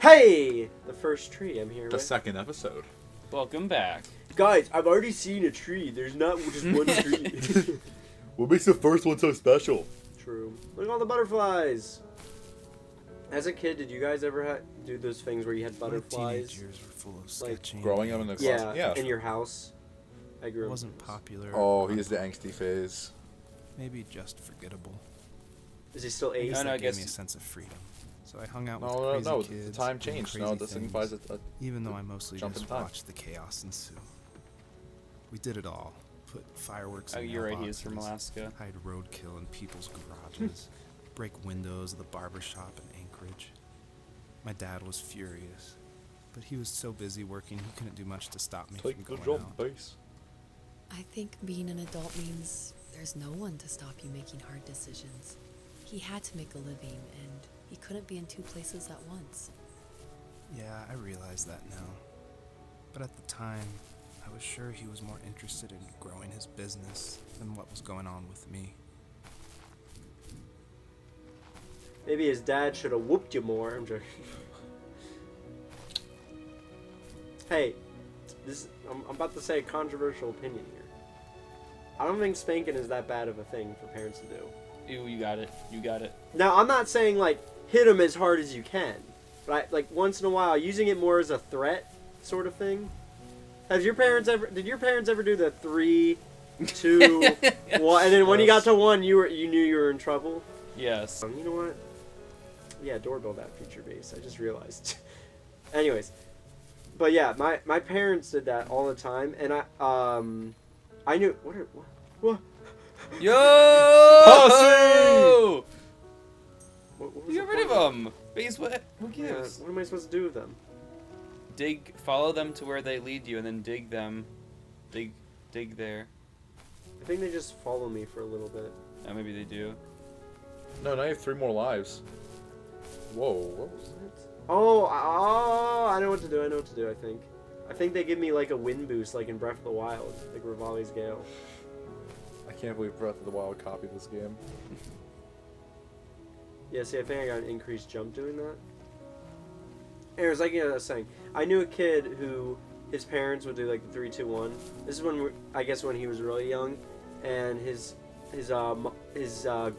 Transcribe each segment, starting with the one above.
Hey! The first tree I'm here The with. second episode. Welcome back. Guys, I've already seen a tree. There's not just one tree. What makes the first one so special? True. Look at all the butterflies. As a kid, did you guys ever do those things where you had butterflies? My teenage years were full of sketching. Growing them in the Yeah, closet? Yeah. in your house. I grew It up. wasn't popular. Oh, he is the angsty phase. Maybe just forgettable. Is he still I 8? guess No, that I gave guess- me a sense of freedom. So I hung out with No, crazy no, kids. the time doing changed. crazy No, this things, signifies a even though I mostly jump in just time. watched the chaos ensue. We did it all. Put fireworks Oh, in you're right. He is from mailboxes, Alaska. hide roadkill in people's garages, break windows of the barber shop in Anchorage. My dad was furious, but he was so busy working he couldn't do much to stop me take from the going jump out. base. I think being an adult means there's no one to stop you making hard decisions. He had to make a living, and he couldn't be in two places at once. Yeah, I realize that now. But at the time, I was sure he was more interested in growing his business than what was going on with me. Maybe his dad should have whooped you more. I'm joking. Hey, I'm about to say a controversial opinion here. I don't think spanking is that bad of a thing for parents to do. Ew, you got it. You got it. Now, I'm not saying, like, hit him as hard as you can. But, once in a while, using it more as a threat sort of thing. Did your parents ever do the 3, 2, 1, and then when you got to 1, you knew you were in trouble? Yes. You know what? Yeah, doorbell that feature base. I just realized. Anyways. But yeah, my parents did that all the time, and I knew... What? Yo! What was You the get rid of point? them. Base what? Who Yeah, gives? what am I supposed to do with them? Follow them to where they lead you, and then dig them. Dig there. I think they just follow me for a little bit. Oh, maybe they do. No, now you have 3 more lives. Whoa, what was that? Oh, I know what to do. I think they give me like a wind boost, like in Breath of the Wild, like Rivali's Gale. I can't believe Breath of the Wild copied this game. Yeah, see, I think I got an increased jump doing that. Anyways, like I was saying, I knew a kid who his parents would do like the 3, 2, 1. This is when I guess when he was really young, and his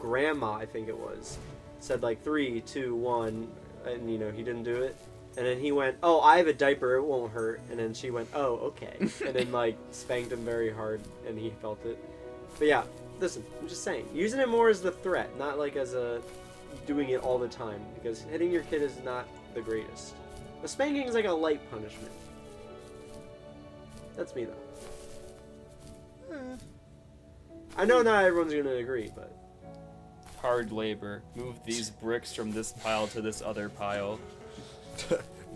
grandma, I think it was, said like 3, 2, 1, and he didn't do it. And then he went, "Oh, I have a diaper, it won't hurt." And then she went, "Oh, okay." And then like spanked him very hard, and he felt it. But yeah, listen, I'm just saying, using it more as the threat, not like as a doing it all the time, because hitting your kid is not the greatest. The spanking is like a light punishment. That's me though. I know not everyone's gonna agree, but Hard labor. Move these bricks from this pile to this other pile.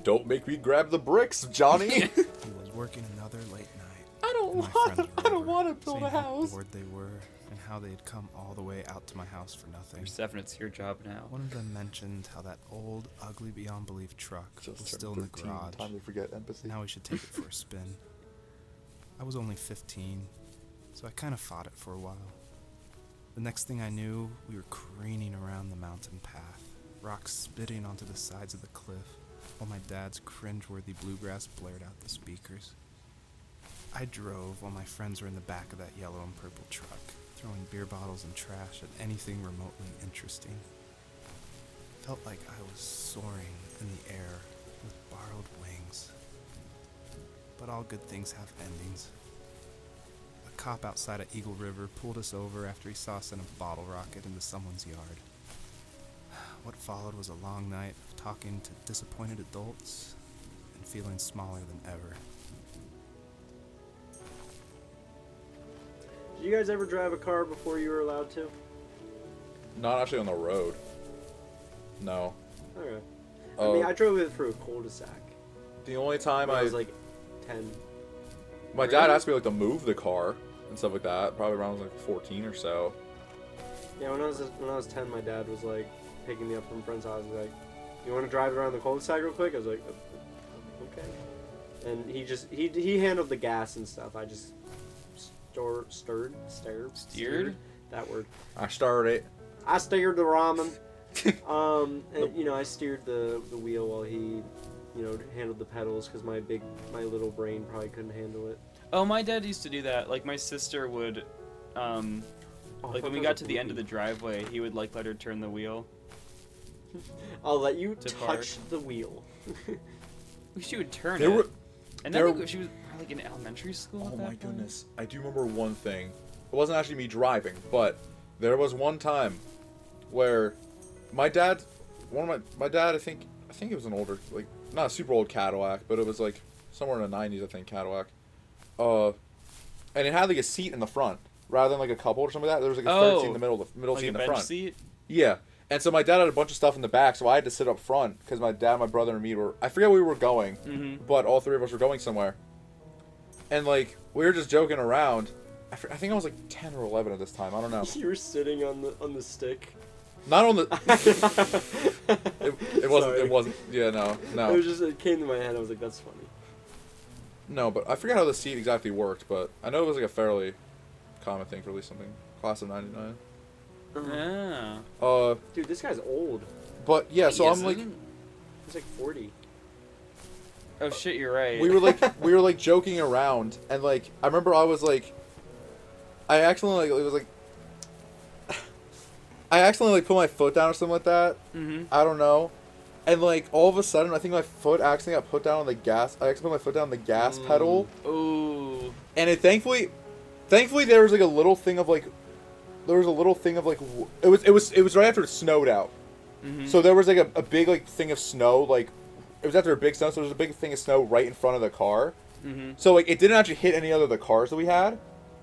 Don't make me grab the bricks, Johnny! He was working another late night. I don't and my friends were want to over, build saying a how house. bored they were and how they had come all the way out to my house for nothing. Persephone, it's your job now. One of them mentioned how that old, ugly beyond belief truck was Just still turned in the 13, garage. time to forget empathy. Now we should take it for a spin. I was only 15, so I kind of fought it for a while. The next thing I knew, we were careening around the mountain path, rocks spitting onto the sides of the cliff, while my dad's cringeworthy bluegrass blared out the speakers. I drove while my friends were in the back of that yellow and purple truck, throwing beer bottles and trash at anything remotely interesting. Felt like I was soaring in the air with borrowed wings. But all good things have endings. A cop outside at Eagle River pulled us over after he saw us in a bottle rocket into someone's yard. What followed was a long night of talking to disappointed adults and feeling smaller than ever. did you guys ever drive a car before you were allowed to? Not actually on the road. No. Okay. Oh, I mean, I drove it through a cul-de-sac. the only time When I I was like 10. my dad Really? asked me like to move the car and stuff like that. Probably around like 14 or so. Yeah, when I was 10, my dad was like picking me up from a friend's house. He's like, "You want to drive around the cul-de-sac real quick?" I was like, "Okay." And he handled the gas and stuff. I just steered Steered? that word. I started it. I steered the ramen. And, you know, I steered the wheel while he, you know, handled the pedals because my little brain probably couldn't handle it. Oh, my dad used to do that. Like, my sister would, like, when we got to the end of the driveway, he would, like, let her turn the wheel. I'll let you To touch the wheel. She would turn There it. were- And there- then like, she was probably like in elementary school at Oh that my point. goodness. I do remember one thing. It wasn't actually me driving, but there was one time where my dad, my dad, I think it was an older, like, not a super old Cadillac, but it was like somewhere in the 90s, I think, Cadillac. And it had like a seat in the front rather than like a couple or something like that. There was like a third seat in the middle like seat a in the bench front. seat. Yeah. And so my dad had a bunch of stuff in the back, so I had to sit up front because my dad, my brother, and me were, I forget where we were going, but all three of us were going somewhere. And, like, we were just joking around. I think I was, like, 10 or 11 at this time. I don't know. You were sitting on the stick. Not on the... it wasn't, Sorry. it wasn't, yeah, no. It came to my head. I was like, that's funny. No, but I forget how the seat exactly worked, but I know it was, like, a fairly common thing for at least something. Class of 99. Yeah. Dude, this guy's old. But, yeah, so He I'm, like... isn't? He's like 40. Oh shit, you're right. we were like joking around, and like I remember I was like, I accidentally like put my foot down or something like that. I don't know, and like all of a sudden I think my foot accidentally got put down on the gas. I accidentally put my foot down on the gas pedal, Ooh. and it thankfully there was like a little thing of like, it was right after it snowed out, so there was like a big like thing of snow like. It was after a big snow, so there was a big thing of snow right in front of the car. So like it didn't actually hit any other of the cars that we had.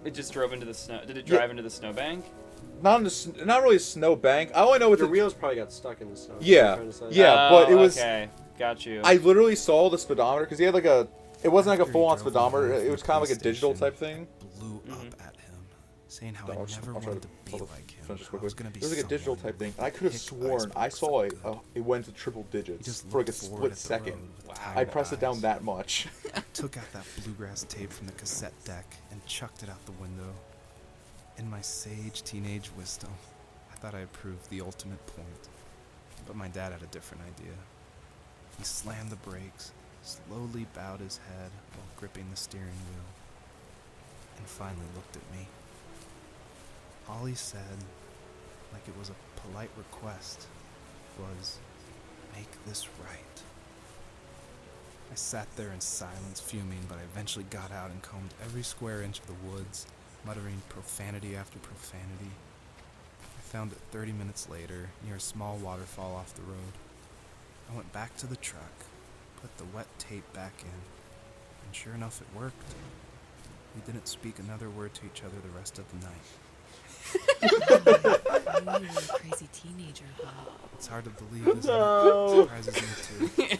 It just drove into the snow. Did it drive into the snowbank? Not really a snow bank. I only know what Your the wheels probably got stuck in the snow. Yeah. That's what I'm trying to say. Yeah, but it was. Okay, got you. I literally saw the speedometer because he had like a. It wasn't like a After he full-on drove speedometer. away It from was the kind of like a police digital station, type thing. Blew up at him, saying how I I'll never try wanted to to be finish like him. this I quickly. was gonna be It was like a digital someone type thing, and I could have picked sworn I icebergs saw for it. good. It went to triple He digits just for like a looked forward split at the second. road with I tired pressed it down eyes. that much. Took out that bluegrass tape from the cassette deck and chucked it out the window. In my sage teenage wisdom, I thought I had proved the ultimate point. But my dad had a different idea. He slammed the brakes, slowly bowed his head while gripping the steering wheel, and finally looked at me. All he said, like it was a polite request, was, "Make this right." I sat there in silence, fuming, but I eventually got out and combed every square inch of the woods, muttering profanity after profanity. I found it 30 minutes later, near a small waterfall off the road. I went back to the truck, put the wet tape back in, and sure enough it worked. We didn't speak another word to each other the rest of the night. I knew you were a crazy teenager, huh? It's hard to believe, isn't No. it? It surprises me too.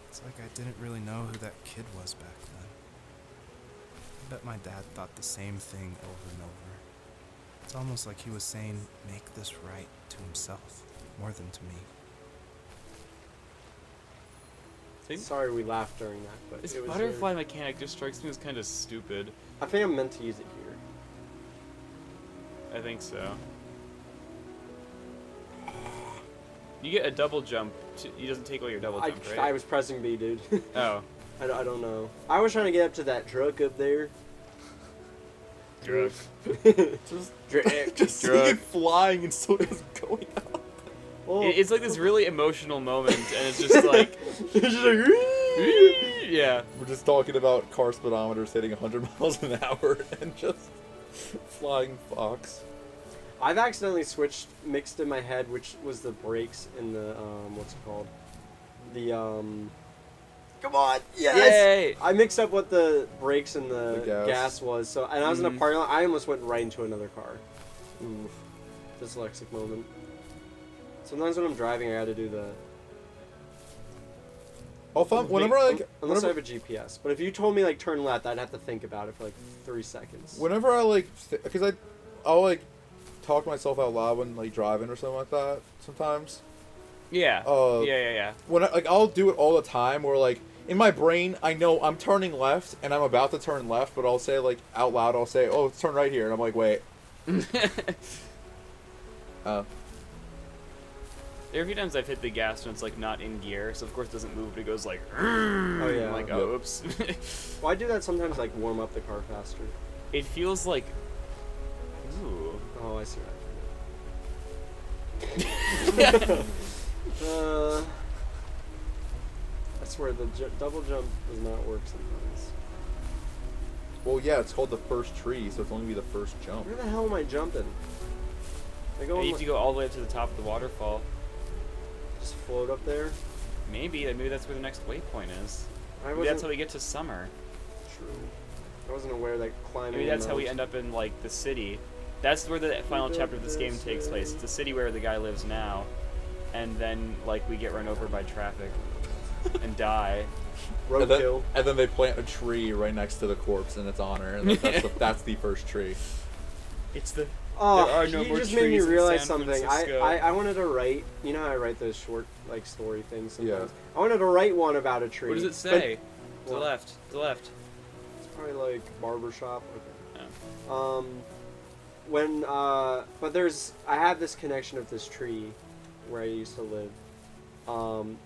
It's like I didn't really know who that kid was back then. I bet my dad thought the same thing over and over. It's almost like he was saying, "Make this right," to himself, more than to me. Sorry we laughed during that, but This it was butterfly mechanic just strikes me as kind of stupid. I think I'm meant to use it here. I think so. You get a double jump. He doesn't take away your double jump, right? I was pressing B, dude. Oh. I don't know. I was trying to get up to that truck up there. Drug. Just drag. Just seeing it flying and so it's going up. Well, It's like this really emotional moment, and it's just like, it's just like, yeah. We're just talking about car speedometers hitting 100 miles an hour and just flying fox. I've accidentally mixed in my head which was the brakes and the what's it called? The come on, yes. Yay! I mixed up what the brakes and the The gas. was. So, and I was in a parking lot. I almost went right into another car. Ooh. Dyslexic moment. Sometimes when I'm driving, I gotta do the. Whenever I like, Unless I whenever, have a GPS. But if you told me like turn left, I'd have to think about it for like 3 seconds. whenever I like, because I'll like talk to myself out loud when like driving or something like that. Sometimes. Yeah. Uh, yeah. When I'll do it all the time, where like in my brain I know I'm turning left and I'm about to turn left, but I'll say like out loud, I'll say, "Oh, let's turn right here," and I'm like, "Wait." There are a few times I've hit the gas when it's like not in gear, so of course it doesn't move, but it goes like. Oh yeah. I'm like, Yep. oh, oops. Well, I do that sometimes, like warm up the car faster. It feels like. Ooh. Oh, I see what I swear the double jump does not work sometimes. Well, yeah, it's called the first tree, so it's only be the first jump. Where the hell am I jumping? I go Maybe on, if you go all the way up to the top of the waterfall. just float up there. Maybe that's where the next waypoint is. I Maybe wasn't that's how we get to summer. true. I wasn't aware that climbing. Maybe that's how we mountains- end up in like the city. That's where the final chapter of this game takes place. It's the city where the guy lives now, and then like we get run over by traffic and die. Roadkill. And then they plant a tree right next to the corpse in its honor, and that's the first tree. It's the Oh, There are no you more just made me trees in realize San something. Francisco. I wanted to write. You know how I write those short like story things sometimes. Yeah. I wanted to write one about a tree. what does it but say? To the What? left. To the left. It's probably like barbershop. Okay. Oh. But I have this connection of this tree where I used to live.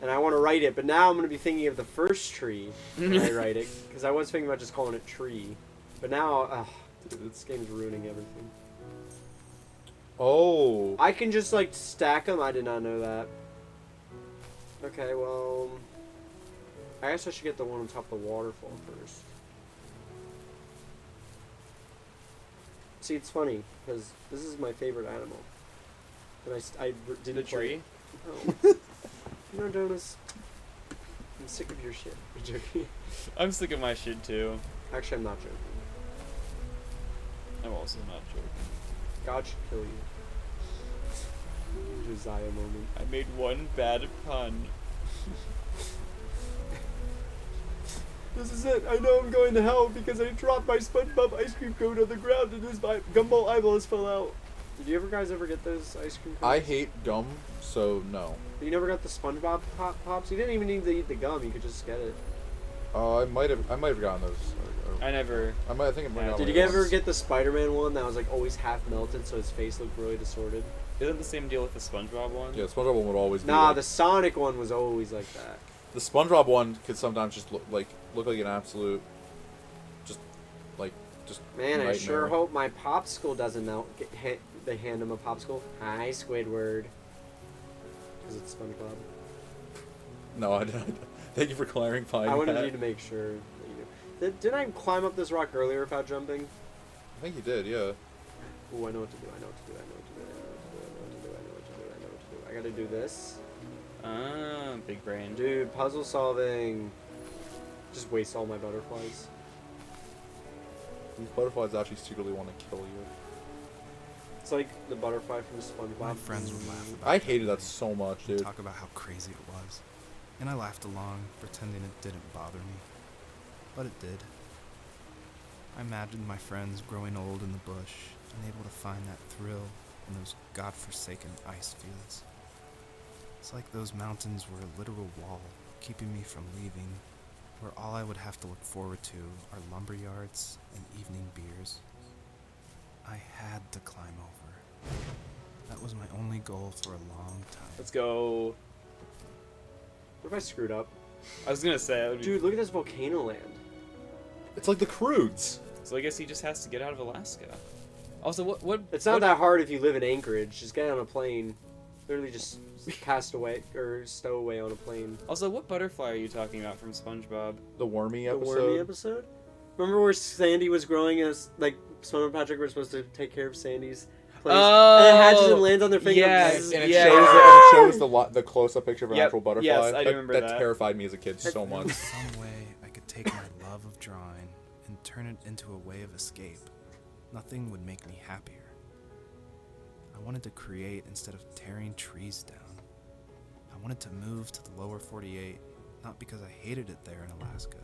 And I want to write it, but now I'm going to be thinking of the first tree when I write it, because I was thinking about just calling it tree. But now, dude, this game's ruining everything. Oh. I can just, like, stack them? I did not know that. Okay, well, I guess I should get the one on top of the waterfall first. See, it's funny, because this is my favorite animal. And I didn't The play- tree? No. You know, Jonas, I'm sick of your shit. I'm joking. I'm sick of my shit too. Actually, I'm not joking. I'm also not joking. God should kill you. Josiah moment. I made one bad pun. This is it. I know I'm going to hell because I dropped my SpongeBob ice cream cone on the ground and his gumball eyeballs fell out. Did you guys ever get those ice cream cones? I hate gum, so no. You never got the SpongeBob pops? You didn't even need to eat the gum. You could just get it. I might have gotten those. I never. I think I might have. Did you ever get the Spider-Man one that was like always half melted so his face looked really distorted? Isn't the same deal with the SpongeBob one? Yeah, the SpongeBob one would always be. Nah, like, the Sonic one was always like that. the SpongeBob one could sometimes just look like an absolute, just Man, I nightmare. sure hope my popsicle doesn't melt. They hand him a popsicle. Hi, Squidward. Because it's SpongeBob. No, I didn't. Thank you for clarifying. I wanted that. you to make sure that you knew. Didn't I climb up this rock earlier without jumping? I think you did, yeah. Ooh, I know what to do. I know what to do. I know what to do. I know what to do. I know what to do. I know what to do. I gotta do this. Ah, big brain. Dude, puzzle solving. Just waste all my butterflies. These butterflies actually secretly want to kill you. It's like the butterfly from SpongeBob. My friends would laugh about I that hated that so much, and dude. talk about how crazy it was. And I laughed along, pretending it didn't bother me. But it did. I imagined my friends growing old in the bush, unable to find that thrill in those godforsaken ice fields. It's like those mountains were a literal wall, keeping me from leaving, where all I would have to look forward to are lumber yards and evening beers. I had to climb over. That was my only goal for a long time. Let's go. What if I screwed up? I was gonna say that would be. Dude, look at this volcano land. It's like the Croods. So I guess he just has to get out of Alaska. Also, what? It's not what- that hard if you live in Anchorage. Just get on a plane. Literally just cast away or stow away on a plane. Also, what butterfly are you talking about from SpongeBob? The Wormy The episode. wormy episode? Remember where Sandy was growing as, like, Swan and Patrick were supposed to take care of Sandy's place? And it hatches and lands on their finger. yes, And it yeah. shows the close-up picture of an Yep, actual butterfly. yes, I do remember that. terrified me as a kid so There much. was some way I could take my love of drawing and turn it into a way of escape. Nothing would make me happier. I wanted to create instead of tearing trees down. I wanted to move to the lower 48, not because I hated it there in Alaska,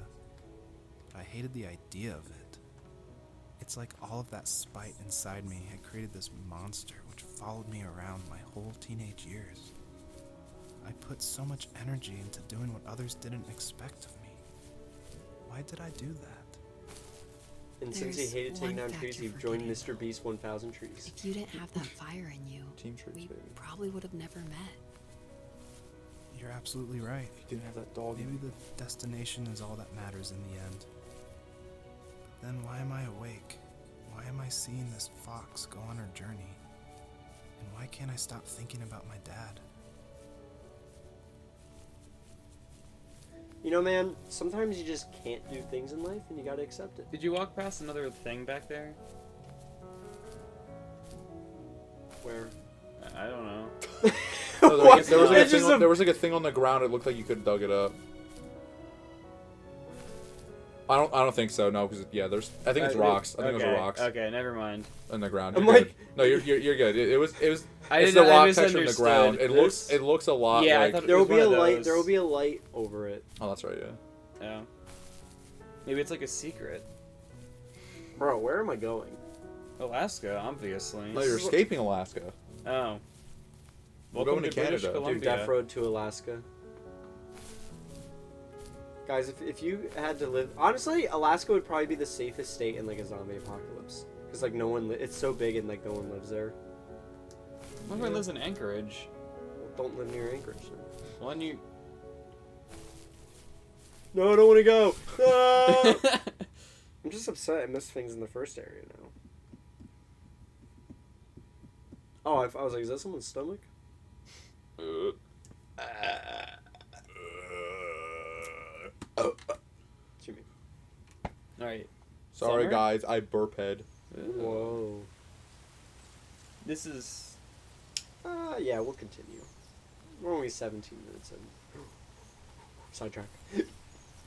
but I hated the idea of it. It's like all of that spite inside me had created this monster which followed me around my whole teenage years. I put so much energy into doing what others didn't expect of me. Why did I do that? And since he There's hated taking one down fact trees, you're he joined forgetting, Mr. Beast 1000 Trees. If you didn't have that fire in you, Team trees, we baby. probably would have never met. You're absolutely right. If you didn't have that dog. Maybe the destination is all that matters in the end. But then why am I awake? Why am I seeing this fox go on her journey? And why can't I stop thinking about my dad? You know, man, sometimes you just can't do things in life and you gotta accept it. Did you walk past another thing back there? Where? I don't know. No, What? there was like a It's thing just there was like a thing on the ground. It looked like you could have dug it up. I don't think so. No, because I think it's rocks. I think okay, those are rocks Okay, never mind. in the ground. I'm You're like- good. No, you're good. It was I it's did the not- I rock texture in the ground. misunderstood. It looks a lot Yeah, I like. thought it There will was be a one of light. those. There will be a light over it, Oh, that's right. Yeah. Yeah. Maybe it's like a secret. bro. Where am I going? Alaska, obviously. No, you're escaping Alaska. Oh. We're Welcome going to British Canada. Dude, Dude, Columbia. Death Road to Alaska. Guys, if you had to live, honestly, Alaska would probably be the safest state in like a zombie apocalypse, because like no one, it's so big and like no one lives there. My friend lives in Anchorage. Well, don't live near Anchorage. Then. Well, and you. No, I don't want to go. Ah! I'm just upset. I missed things in the first area now. Oh, I was like, is that someone's stomach? Jimmy. Alright. Sorry, Summer? guys. I burp head. Whoa. This is. Yeah, we'll continue. We're only 17 minutes in. Sidetrack.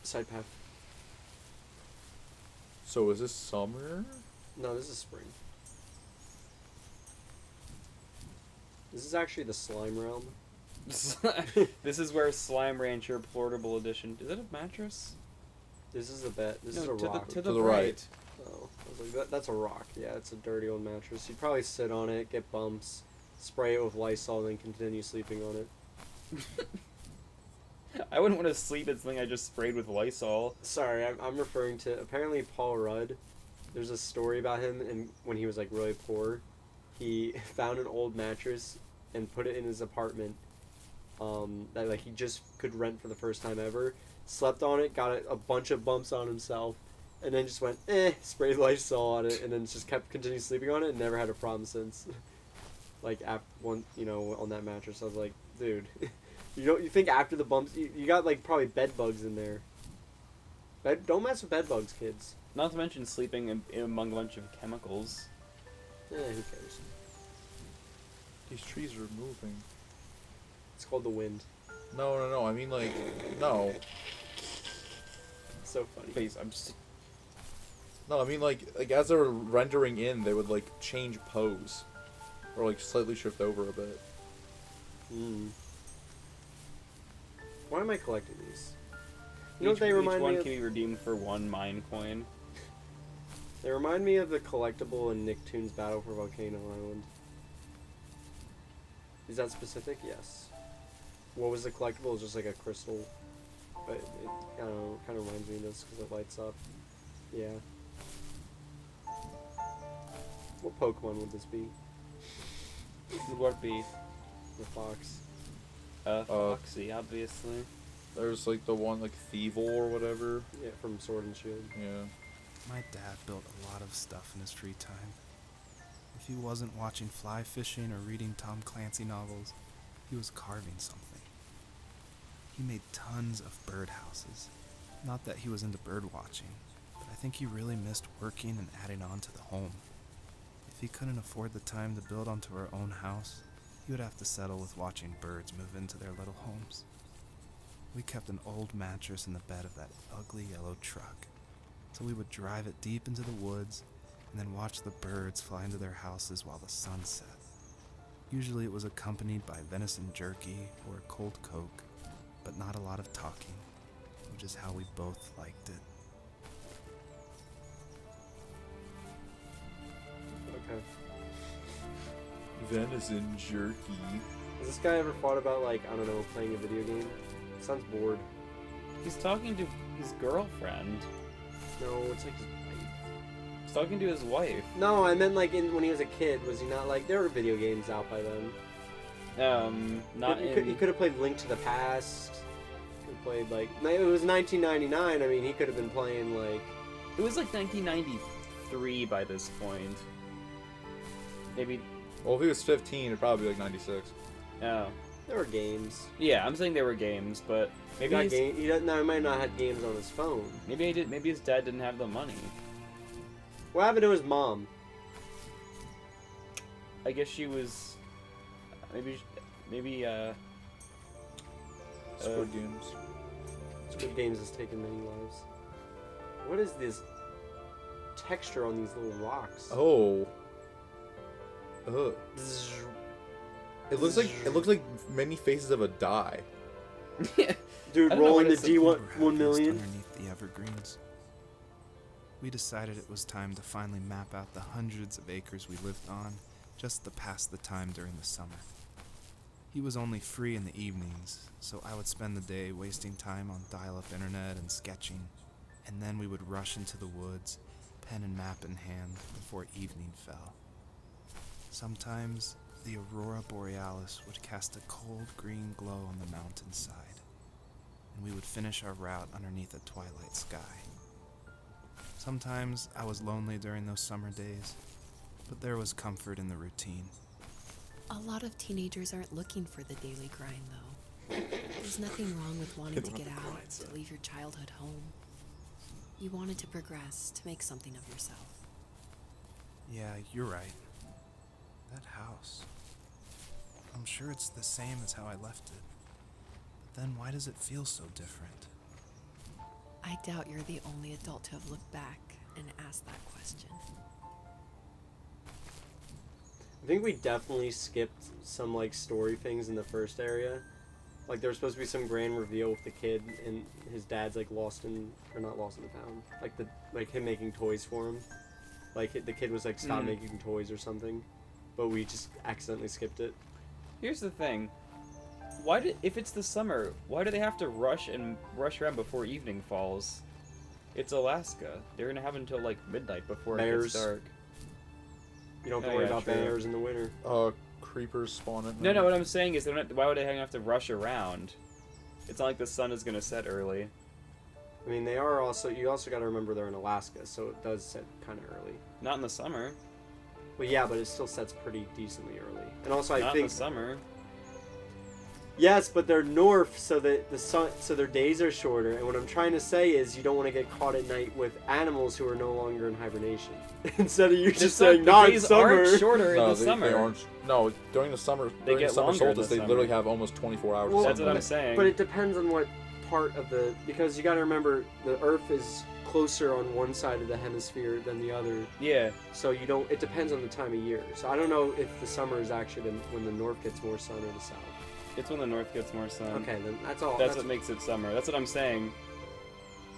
Side path. So is this summer? No, this is spring. This is actually the slime realm. This is where Slime Rancher Portable Edition. Is it a mattress? This is a bed. This is No, a to rock. the To the right. right. Oh, I was like, that's a rock. Yeah, it's a dirty old mattress. You'd probably sit on it, get bumps, spray it with Lysol, then continue sleeping on it. I wouldn't want to sleep in something I just sprayed with Lysol. Sorry, I'm referring to apparently Paul Rudd. There's a story about him, and when he was like really poor, he found an old mattress and put it in his apartment. That like he just could rent for the first time ever. Slept on it, got a bunch of bumps on himself, and then just went sprayed Lysol on it, and then just continued sleeping on it, and never had a problem since. Like after one, on that mattress, I was like, dude, you think after the bumps, you got like probably bed bugs in there. Don't mess with bed bugs, kids. Not to mention sleeping among a bunch of chemicals. Who cares? These trees are moving. It's called the wind. No. I mean, like, no. It's so funny. Please, I'm just. No, I mean, like as they were rendering in, they would, like, change pose. Or, like, slightly shift over a bit. Why am I collecting these? You Each know what they remind one me of? can be redeemed for 1 mine coin. They remind me of the collectible in Nicktoons Battle for Volcano Island. Is that specific? Yes. What was the collectible? It was just like a crystal. But it, I don't know, kind of reminds me of this because it lights up. Yeah. What Pokemon would this be? Would what be? The fox. Foxy, obviously. There's, like, the one, like, Thievul or whatever. Yeah, from Sword and Shield. Yeah. My dad built a lot of stuff in his free time. If he wasn't watching fly fishing or reading Tom Clancy novels, he was carving something. He made tons of birdhouses. Not that he was into bird watching, but I think he really missed working and adding on to the home. If he couldn't afford the time to build onto our own house, he would have to settle with watching birds move into their little homes. We kept an old mattress in the bed of that ugly yellow truck, so we would drive it deep into the woods and then watch the birds fly into their houses while the sun set. Usually it was accompanied by venison jerky or a cold Coke, but not a lot of talking, which is how we both liked it. Okay. Venison jerky. Has this guy ever thought about, like, I don't know, playing a video game? Sounds bored. He's talking to his girlfriend. No, it's like his wife. He's talking to his wife. No, I meant like when he was a kid. Was he not like there were video games out by then? Not He could have played Link to the Past. Could have played like it was 1999. I mean, he could have been playing like. It was like 1993 by this point. Maybe. Well, if he was 15, it'd probably be like 96. Oh. There were games. Yeah, I'm saying there were games, but maybe He doesn't. No, he might not have games on his phone. maybe he did. Maybe his dad didn't have the money. What happened to his mom? I guess she was. Maybe. Squid Games. Squid Games has taken many lives. What is this texture on these little rocks? Oh. Ugh. It looks like many faces of a die. Dude, I don't know rolling what the it's D1 What 1 happened million. underneath the evergreens. We decided it was time to finally map out the hundreds of acres we lived on, just to pass the time during the summer. He was only free in the evenings, so I would spend the day wasting time on dial-up internet and sketching, and then we would rush into the woods, pen and map in hand, before evening fell. Sometimes, the aurora borealis would cast a cold green glow on the mountainside, and we would finish our route underneath a twilight sky. Sometimes I was lonely during those summer days, but there was comfort in the routine. A lot of teenagers aren't looking for the daily grind, though. There's nothing wrong with wanting to get out, to leave your childhood home. You wanted to progress, to make something of yourself. Yeah, you're right. That house. I'm sure it's the same as how I left it. But then why does it feel so different? I doubt you're the only adult to have looked back and asked that question. I think we definitely skipped some like story things in the first area. Like there was supposed to be some grand reveal with the kid and his dad's like lost in or not lost in the town. Like him making toys for him. Like the kid was like stop making toys or something, but we just accidentally skipped it. Here's the thing. If it's the summer, why do they have to rush around before evening falls? It's Alaska. They're gonna have until like midnight before it Bears. gets dark. You don't have to Oh, worry yeah, about true. bears in the winter. Creepers spawn at No, night. what I'm saying is, why would they have to rush around? It's not like the sun is gonna set early. I mean, they are also. You also got to remember they're in Alaska, so it does set kind of early. Not in the summer. Well, yeah, but it still sets pretty decently early. And also, I Not in think the summer. yes, but they're north, so that the sun, so their days are shorter. And what I'm trying to say is, you don't want to get caught at night with animals who are no longer in hibernation. Instead of you just saying, the "Not in days summer." aren't shorter in No, the they summer. aren't. No, during the summer, They during get the summer longer in the solstice, they summer. literally have almost 24 hours. Well, of That's what I'm sunlight. saying. But it depends on what part of the, because you got to remember the Earth is closer on one side of the hemisphere than the other. Yeah. So you don't. It depends on the time of year. So I don't know if the summer is actually when the north gets more sun or the south. It's when the north gets more sun. Okay, then that's all. That's what makes it summer. That's what I'm saying.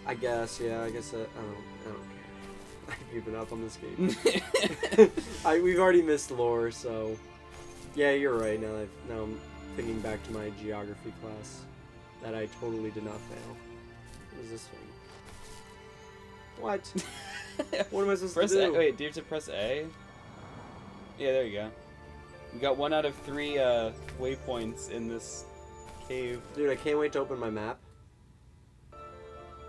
I guess. Yeah. I guess. I don't care. I've given up on this game. We've already missed lore, so yeah, you're right. Now I'm thinking back to my geography class that I totally did not fail. What is this thing? What? What am I supposed Press to A. do? Wait, do you have to press A? Yeah, there you go. We got 1 out of 3 waypoints in this cave. Dude, I can't wait to open my map.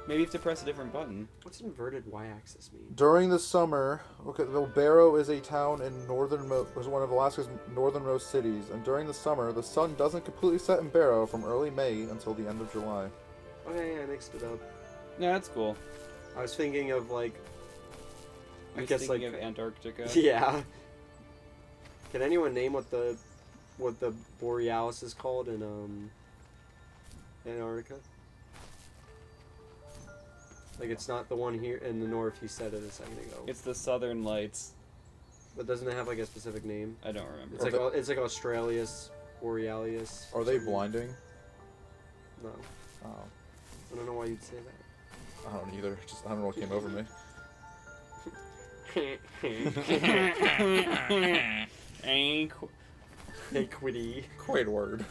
Maybe you have to press a different button. What's inverted y-axis mean? During the summer, okay, well, Barrow is a town in was one of Alaska's northernmost cities, and during the summer, the sun doesn't completely set in Barrow from early May until the end of July. Okay, yeah, I mixed it up. No, that's cool. I was thinking of like. I I was guess thinking like. of Antarctica. Yeah. Can anyone name what the borealis is called in Antarctica? Like it's not the one here in the north. You said it a second ago. It's the Southern Lights. But doesn't it have like a specific name? I don't remember. It's like Australius borealis. Are they blinding? No, Oh, I don't know why you'd say that. I don't either. Just I don't know what came over me. Equity. Squidward.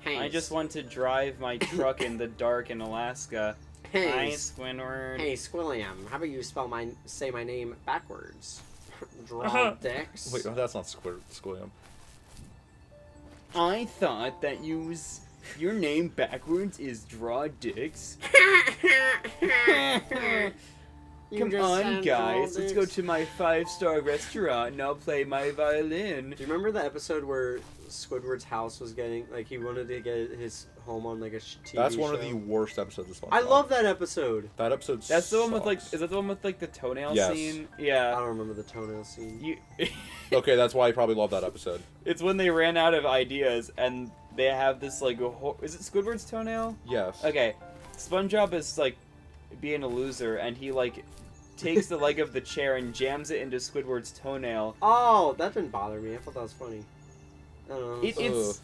I just want to drive my truck in the dark in Alaska. Hi, Hey, Squidward. hey, Squilliam. How about you say my name backwards? Draw dicks. Wait, that's not Squilliam. I thought that your name backwards is Draw Dicks. Come on, guys. Let's go to my 5-star restaurant and I'll play my violin. Do you remember the episode where Squidward's house was getting, like, he wanted to get his home on, like, a TV That's one show? of the worst episodes of SpongeBob. I love that episode. that episode. That's the one with, like, sucks. is that the one with, like, the toenail Yes. scene? I Yeah. don't remember the toenail scene. Okay, that's why you probably love that episode. It's when they ran out of ideas and they have this, like, is it Squidward's toenail? Yes. Okay. SpongeBob is, like, being a loser and he, like, takes the leg of the chair and jams it into Squidward's toenail. Oh, that didn't bother me. I thought that was funny. I don't know. It's...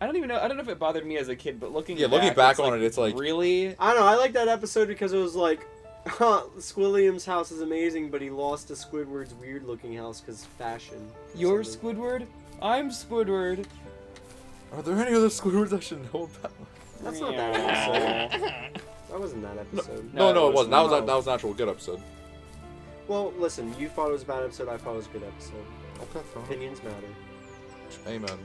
I don't even know. I don't know if it bothered me as a kid, but looking back on it, it's like... really. I don't know. I like that episode because it was like, Squilliam's house is amazing, but he lost to Squidward's weird-looking house because fashion. or You're something. Squidward. I'm Squidward. Are there any other Squidwards I should know about? That's not that episode. That wasn't that episode. No, No, it wasn't. That was not. that was an actual good episode. Well, listen. You thought it was a bad episode. I thought it was a good episode. Okay, fine. Opinions matter. Amen.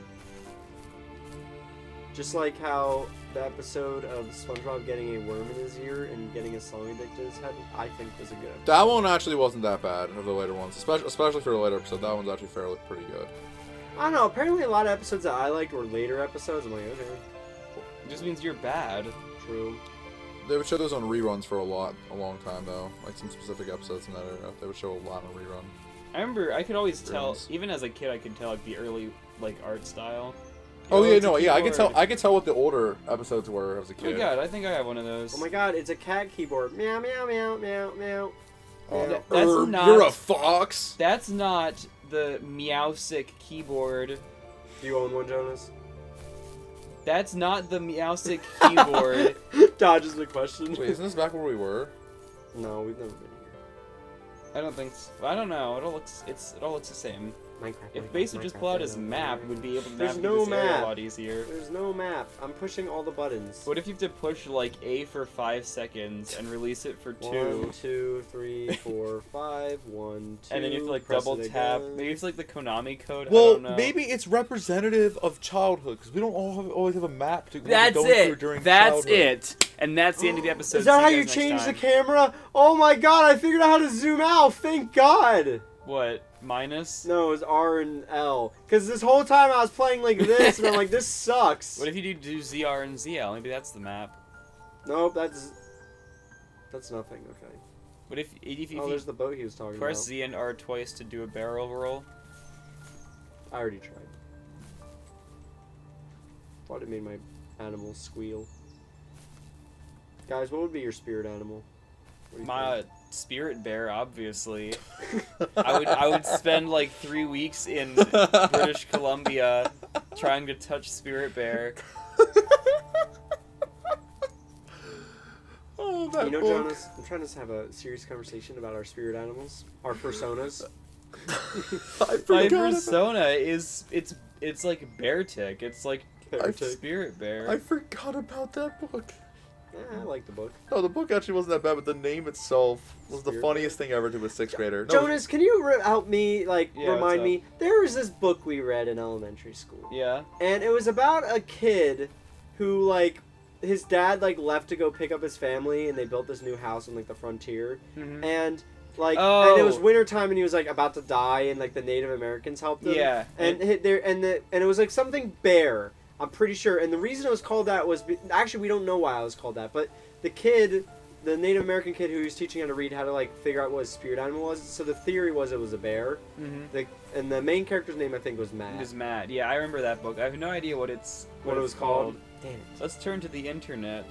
Just like how the episode of SpongeBob getting a worm in his ear and getting a song addicted to his head, I think was a good episode. That one actually wasn't that bad of the later ones, especially for the later episode. That one's actually pretty good. I don't know. Apparently, a lot of episodes that I liked were later episodes. I'm like, okay, It just means you're bad. true. They would show those on reruns for a long time though, like some specific episodes in that era. They would show a lot on rerun. I remember I could always tell, Reruns. even as a kid, I could tell like the early like art style. Oh yeah, it's a no, yeah, I could keyboard. I could tell what the older episodes were as a Oh my kid. god, I think I have one of those. Oh my god, it's a cat keyboard. Meow, meow, meow, meow, meow. Oh, Meow. That's not- you're a fox. That's not the Meowsic keyboard. Do you own one, Jonas? That's not the Meowsic keyboard. Dodges the question. Wait, isn't this back where we were? No, we've never been here. I don't think so. I don't know. It all looks the same. Minecraft. If Base would just pull out his map, we would be able to There's navigate no this area map. a lot easier. There's no map. I'm pushing all the buttons. What if you have to push like A for 5 seconds and release it for 2? 1, 2, 3, 4, 5. 1, 2. And then you have to like press double it tap. again. Maybe it's like the Konami code. I Well, don't know. maybe it's representative of childhood because we don't always have a map to That's go through it. during That's childhood. it. And that's the end of the episode. Is that See how you you guys change next the time. camera? Oh my god, I figured out how to zoom out. Thank god. What? Minus? No, it was R and L. Because this whole time I was playing like this, and I'm like, this sucks. What if you do ZR and ZL? Maybe that's the map. Nope, that's nothing. Okay. What if Oh, you there's the boat he was talking press about. Z and R twice to do a barrel roll? I already tried. Thought it made my animal squeal. Guys, what would be your spirit animal? What do you My spirit bear, obviously. I would spend like 3 weeks in British Columbia trying to touch spirit bear. Oh, think? that You know, book. Jonas, I'm trying to have a serious conversation about our spirit animals, our personas. I My forgot about- persona is it's like bear tick. It's like Beartick. spirit bear. I forgot about that book. Yeah, I like the book. No, the book actually wasn't that bad, but the name itself was the Spirit funniest thing ever to a sixth grader. No, Jonas, can you help me, like, Yeah, what's remind up? me? There was this book we read in elementary school. Yeah. And it was about a kid who, like, his dad, like, left to go pick up his family, and they built this new house on, like, the frontier. Mhm. And, like, Oh. and it was wintertime, and he was, like, about to die, and, like, the Native Americans helped him. Yeah. And it was, like, something bear, I'm pretty sure. And the reason it was called that was, actually, we don't know why it was called that, but the kid, the Native American kid who was teaching how to read, how to, like, figure out what his spirit animal was. So the theory was it was a bear. Mhm. And the main character's name, I think, was It Matt. was Matt. Yeah, I remember that book. I have no idea what it's What it was called. Damn it. Let's turn to the internet.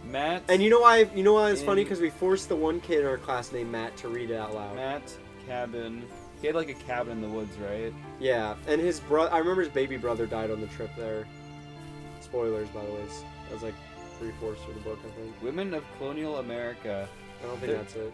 Matt. And you know why it's funny? In- Because we forced the one kid in our class named Matt to read it out loud. Matt cabin. He had like a cabin in the woods, right? Yeah, and his brother, I remember his baby brother died on the trip there. Spoilers, by the way. That was like 3/4 of the book, I think. Women of Colonial America. I don't think The- that's it.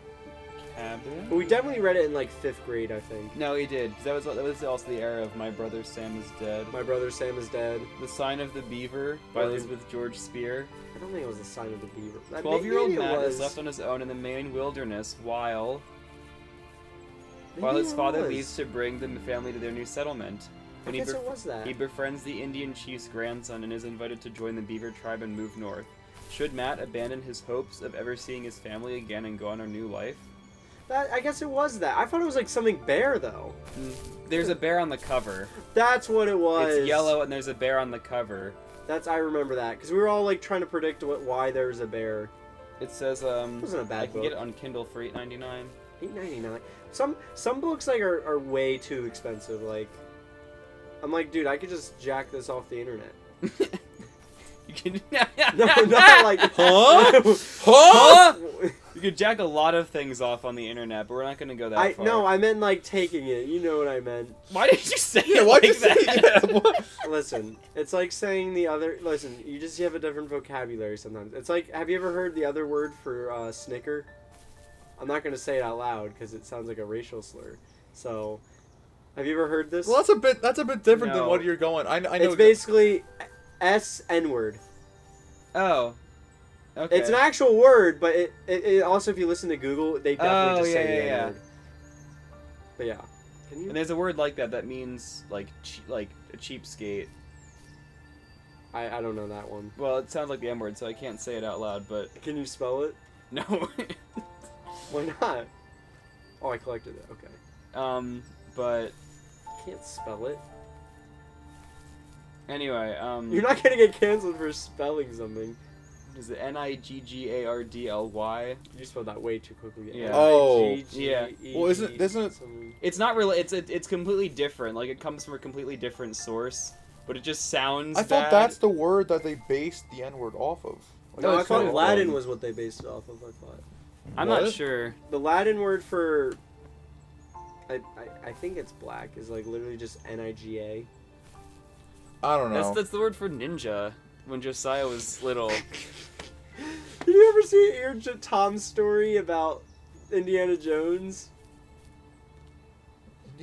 Cabin. But we definitely read it in like 5th grade, I think. No, he did. 'Cause that was also the era of My Brother Sam is Dead. My brother Sam is dead. The Sign of the Beaver by Right. Elizabeth George Spear. I don't think it was the sign of the beaver. 12-year-old Maybe it Matt was. is left on his own in the Maine wilderness Maybe while his it father was. leaves to bring the family to their new settlement. I guess it was that. He befriends the Indian chief's grandson and is invited to join the beaver tribe and move north. Should Matt abandon his hopes of ever seeing his family again and go on a new life? I guess it was that. I thought it was like something bear though. There's a bear on the cover. That's what it was. It's yellow and there's a bear on the cover. I remember that because we were all like trying to predict why there was a bear. It says It wasn't a bad I can book. get it on Kindle for $8.99. $8.99. Some books like are way too expensive. Like, I'm like, dude, I could just jack this off the internet. You can No, not like Huh? Huh? You could jack a lot of things off on the internet, but we're not going to go that far. No, I meant like taking it. You know what I meant. Why did you say Yeah, it why'd like you say that? yeah, what? Listen, it's like saying the other. Listen, you just have a different vocabulary sometimes. It's like, have you ever heard the other word for snicker? I'm not gonna say it out loud because it sounds like a racial slur. So, have you ever heard this? Well, that's a bit different than No. what you're going. I know. It's basically S-N word. Oh. Okay. It's an actual word, but it also, if you listen to Google, they definitely just say the yeah. N-word. But yeah. Can you? And there's a word like that means like a cheapskate. I don't know that one. Well, it sounds like the M word, so I can't say it out loud, but Can you spell it? no. Why not? Oh, I collected it. Okay. But Can't spell it. anyway, You're not gonna get canceled for spelling something. is it Niggardly? You spelled that way too quickly. Yeah. Oh. Yeah. Well, isn't it? Something. It's not really. It's completely different. Like it comes from a completely different source, but it just sounds. I thought bad. that's the word that they based the N-word off of. Like, No, I it's thought kind of Latin dumb. was what they based it off of. I thought I'm What? not sure. the Latin word for I think it's black is like literally just Niga. I don't know. That's the word for ninja. When Josiah was little. Did you ever hear Tom's story about Indiana Jones?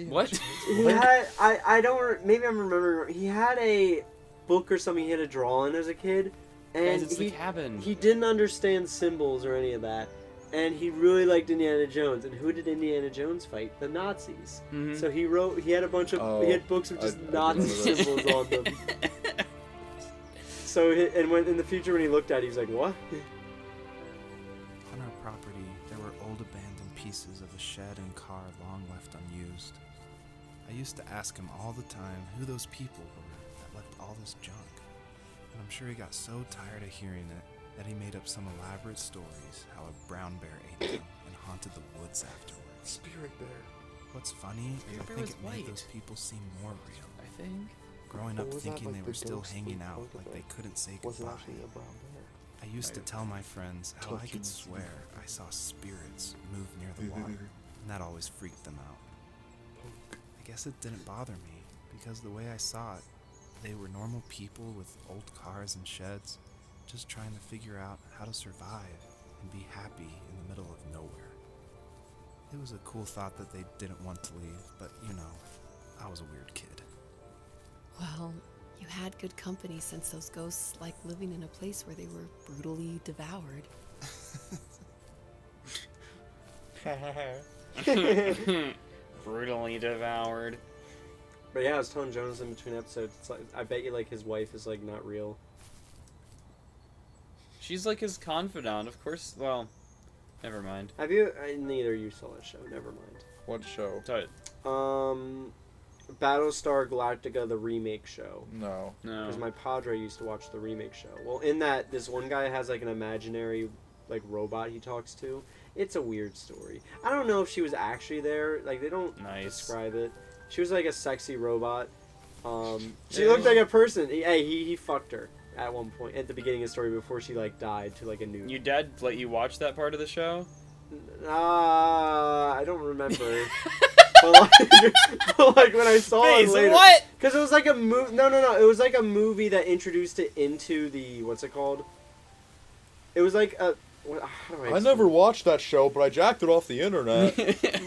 What? He had I don't maybe I'm remembering. He had a book or something he had to draw in as a kid, and Guys, it's the cabin. he didn't understand symbols or any of that, and he really liked Indiana Jones. And who did Indiana Jones fight? The Nazis. Mhm. So he had a bunch of he had books with just I Nazi remember that. symbols on them. So when in the future when he looked at it, he was like, "What?" On our property, there were old abandoned pieces of a shed and car long left unused. I used to ask him all the time who those people were that left all this junk. And I'm sure he got so tired of hearing it that he made up some elaborate stories how a brown bear ate them and haunted the woods afterwards. Spirit bear. What's funny is I bear think was it made white. those people seem more real. I think. Growing But up was that thinking like they the were still ghost hanging we out pointed like at? they couldn't say Was it goodbye. actually a brown bear? I used to tell my friends how I Touching could the swear I saw spirits move near the water, and that always freaked them out. I guess it didn't bother me, because the way I saw it, they were normal people with old cars and sheds, just trying to figure out how to survive and be happy in the middle of nowhere. It was a cool thought that they didn't want to leave, but you know, I was a weird kid. Well, you had good company since those ghosts like living in a place where they were brutally devoured. Brutally devoured. But yeah, I was telling Jonas in between episodes. It's like, I bet you like his wife is like not real. She's like his confidant, of course. Well, never mind. Have you? Neither of you saw that show. Never mind. What show? Sorry. Battlestar Galactica, the remake show. No. No. Because my padre used to watch the remake show. Well, in that, this one guy has like an imaginary like robot he talks to. It's a weird story. I don't know if she was actually there. Like they don't Nice. describe it. She was like a sexy robot. She Yeah. looked like a person. He fucked her at one point at the beginning of the story before she like died to like a new. Your dad let you watch that part of the show? I don't remember. but like when I saw it later, what? because it was like a movie. No, it was like a movie that introduced it into the what's it called? It was like a. How do I never watched that show, but I jacked it off the internet.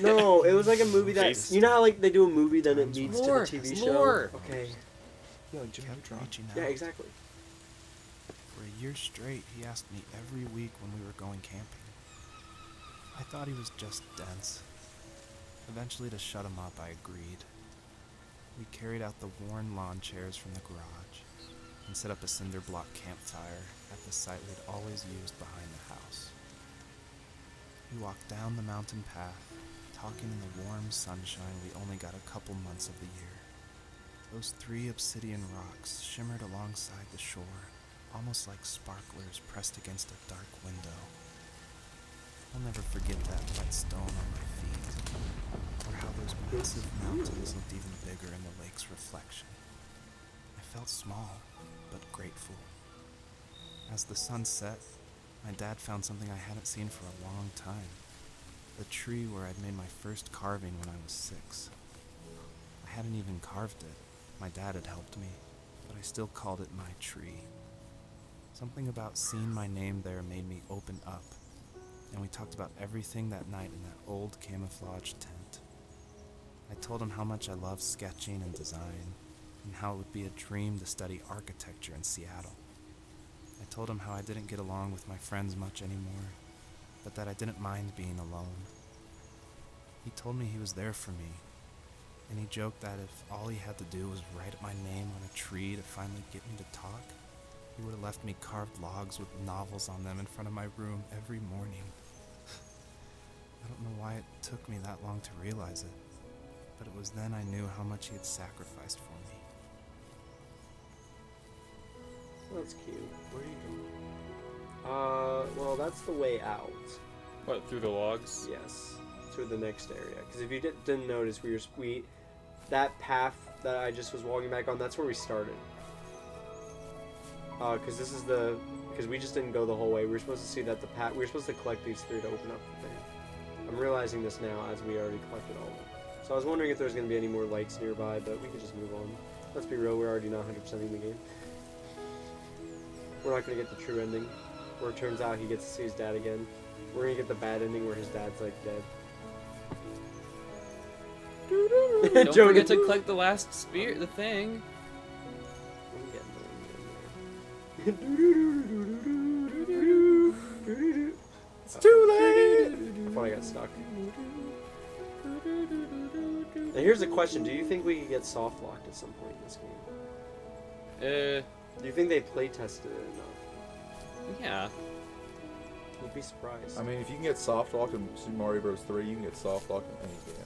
No, it was like a movie that Jeez. you know how like they do a movie then it Time's leads lore, to the TV it's show. lore. Okay. Yeah, like Jim Kept Neutron. reaching out. Yeah, exactly. For a year straight, he asked me every week when we were going camping. I thought he was just dense. Eventually, to shut him up, I agreed. We carried out the worn lawn chairs from the garage and set up a cinder block campfire at the site we'd always used behind the house. We walked down the mountain path, talking in the warm sunshine we only got a couple months of the year. Those 3 obsidian rocks shimmered alongside the shore, almost like sparklers pressed against a dark window. I'll never forget that wet stone on my feet, or how those massive mountains looked even bigger in the lake's reflection. I felt small, but grateful. As the sun set, my dad found something I hadn't seen for a long time. The tree where I'd made my first carving when I was 6. I hadn't even carved it. My dad had helped me, but I still called it my tree. Something about seeing my name there made me open up, and we talked about everything that night in that old camouflage tent. I told him how much I loved sketching and design, and how it would be a dream to study architecture in Seattle. I told him how I didn't get along with my friends much anymore, but that I didn't mind being alone. He told me he was there for me, and he joked that if all he had to do was write my name on a tree to finally get me to talk, he would have left me carved logs with novels on them in front of my room every morning. I don't know why it took me that long to realize it, but it was then I knew how much he had sacrificed for me. That's cute. Where are you going? Well, that's the way out. What, through the logs? Yes, to the next area. Because if you didn't notice, that path that I just was walking back on, that's where we started. Because because we just didn't go the whole way. We were supposed to see that we were supposed to collect these 3 to open up the thing. I'm realizing this now as we already collected all of them. So I was wondering if there's going to be any more lights nearby, but we could just move on. Let's be real, we're already not 100%ing the game. We're not going to get the true ending, where it turns out he gets to see his dad again. We're going to get the bad ending where his dad's like dead. Don't forget to collect the last spear, the thing. It's too late! I thought I got stuck. Now here's a question, do you think we could get soft locked at some point in this game? Do you think they play tested it enough? Yeah. I'd be surprised. I mean, if you can get soft locked in Super Mario Bros. 3, you can get soft locked in any game.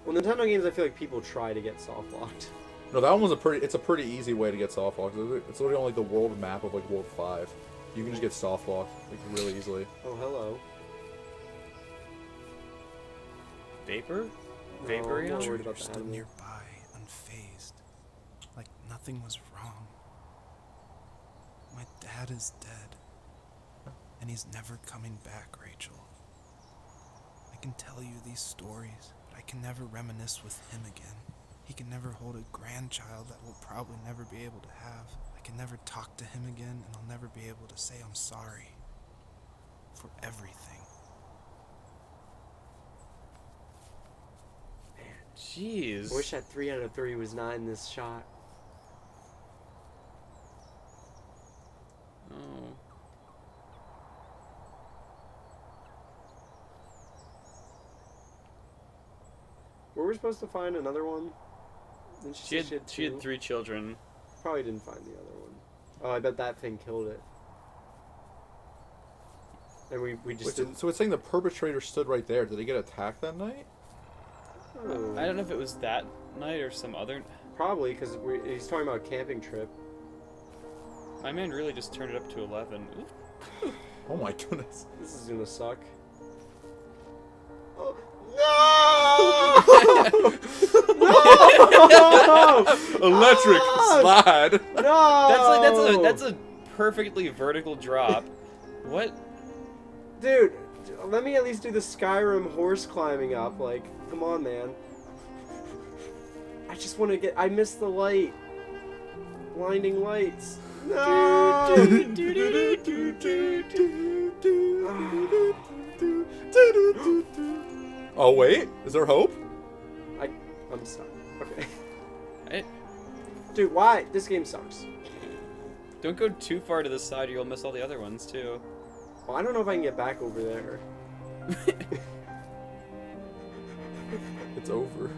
Well, Nintendo games, I feel like people try to get soft locked. No, that one was it's a pretty easy way to get soft locked. It's literally only the world map of like World 5. You can just get soft locked like really easily. Oh, hello. Vapor? No, Vaporeon? I'm not worried Trader about the stood animal. nearby, unfazed, like nothing was wrong. My dad is dead, and he's never coming back, Rachel. I can tell you these stories, but I can never reminisce with him again. He can never hold a grandchild that we'll probably never be able to have. I can never talk to him again, and I'll never be able to say I'm sorry for everything. Jeez. I wish that 3 out of 3 was not in this shot. Oh. Were we supposed to find another one? Didn't She say had 3 two? children. Probably didn't find the other one. Oh, I bet that thing killed it. And we just didn't... So it's saying the perpetrator stood right there. Did he get attacked that night? Oh. I don't know if it was that night or some other. Probably, because he's talking about a camping trip. My man really just turned it up to 11. Ooh. Oh my goodness. This is gonna suck. Oh. No! Electric slide. No! That's a perfectly vertical drop. What? Dude, let me at least do the Skyrim horse climbing up. Like, come on, man. I just want to get... I missed the light. Blinding lights. No! Oh wait, is there hope? I'm stuck. Okay. I, Dude, why? This game sucks. don't go too far to the side or you'll miss all the other ones too. Well, I don't know if I can get back over there. It's over.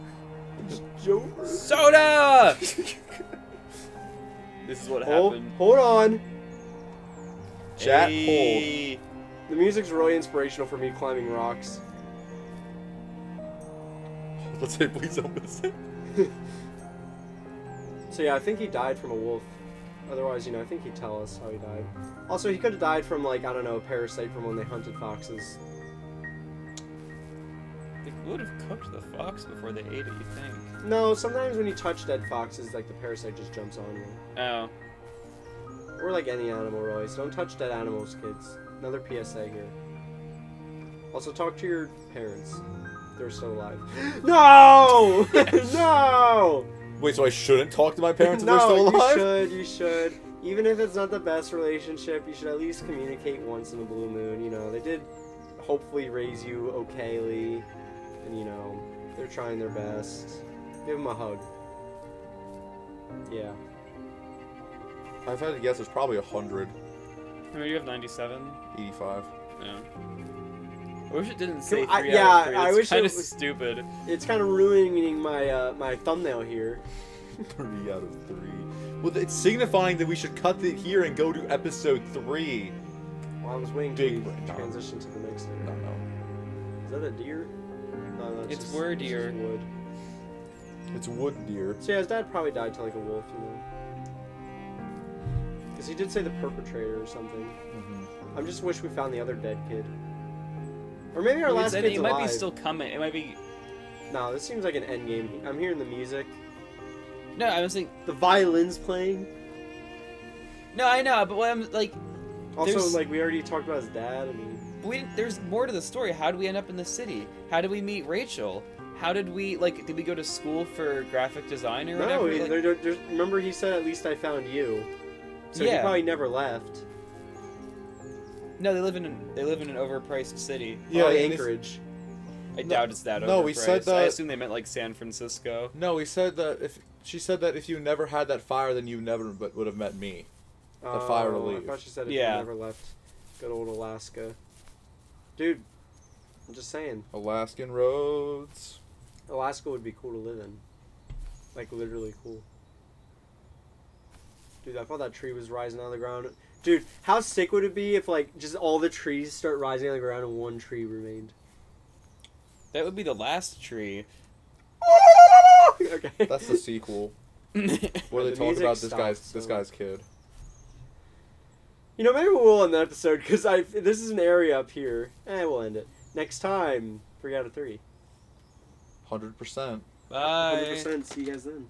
Joker. Soda! This is what Oh, happened. hold on. Chat, Hey. The music's really inspirational for me climbing rocks. hold. Let's say, please don't miss it. So yeah, I think he died from a wolf. Otherwise, I think he'd tell us how he died. Also, he could have died from, like, I don't know, a parasite from when they hunted foxes. They would have cooked the fox before they ate it, you think? No, sometimes when you touch dead foxes, like, the parasite just jumps on you. Oh. Or like any animal, really. So don't touch dead animals, kids. Another PSA here. Also, talk to your parents. They're still alive. No! No! Wait, so I shouldn't talk to my parents if No, they're still alive? you should. Even if it's not the best relationship, you should at least communicate once in a blue moon. They did hopefully raise you okayly. And, they're trying their best. Give them a hug. Yeah. I've had to guess, it's probably 100, I mean, you have 97? 85. Yeah. I wish it didn't say 3 I- out yeah, of 3. I That's wish it kind of was- stupid. It's kind of ruining my my thumbnail here. 3 out of 3. Well, it's signifying that we should cut it here and go to episode 3. Well, I was waiting Big to brain. transition to the next thing. No. Is that a deer? No, that's It's just, were it's deer. just wood. It's wood deer. So yeah, his dad probably died to like a wolf, Because he did say the perpetrator or something. Mm-hmm. I just wish we found the other dead kid. Or maybe our Well, last it kid's might alive. be still coming. It might be. No, this seems like an end game. I'm hearing the music. No, I was thinking. The violin's playing. No, I know, but what I'm like. Also, There's- like, we already talked about his dad. I mean... There's more to the story. How did we end up in the city? How did we meet Rachel? How did we, did we go to school for graphic design or No, whatever? remember he said, at least I found you. So he Yeah. probably never left. No, they live in an overpriced city. Yeah, Probably and Anchorage. I doubt it's that overpriced. No, we said I that- assume they meant like San Francisco. No, he said that she said that if you never had that fire, then you never would have met me. The fire to I leave. thought she said if Yeah. you never left good old Alaska. Dude, I'm just saying. Alaskan roads. Alaska would be cool to live in. Like, literally cool. Dude, I thought that tree was rising out of the ground. Dude, how sick would it be if, like, just all the trees start rising out of the ground and one tree remained? That would be the last tree. Okay. That's the sequel where The they talk music about stops, this so- guy's kid. Maybe we will end the episode, because this is an area up here. We'll end it. Next time, 3 out of 3. 100%. Bye. 100%. See you guys then.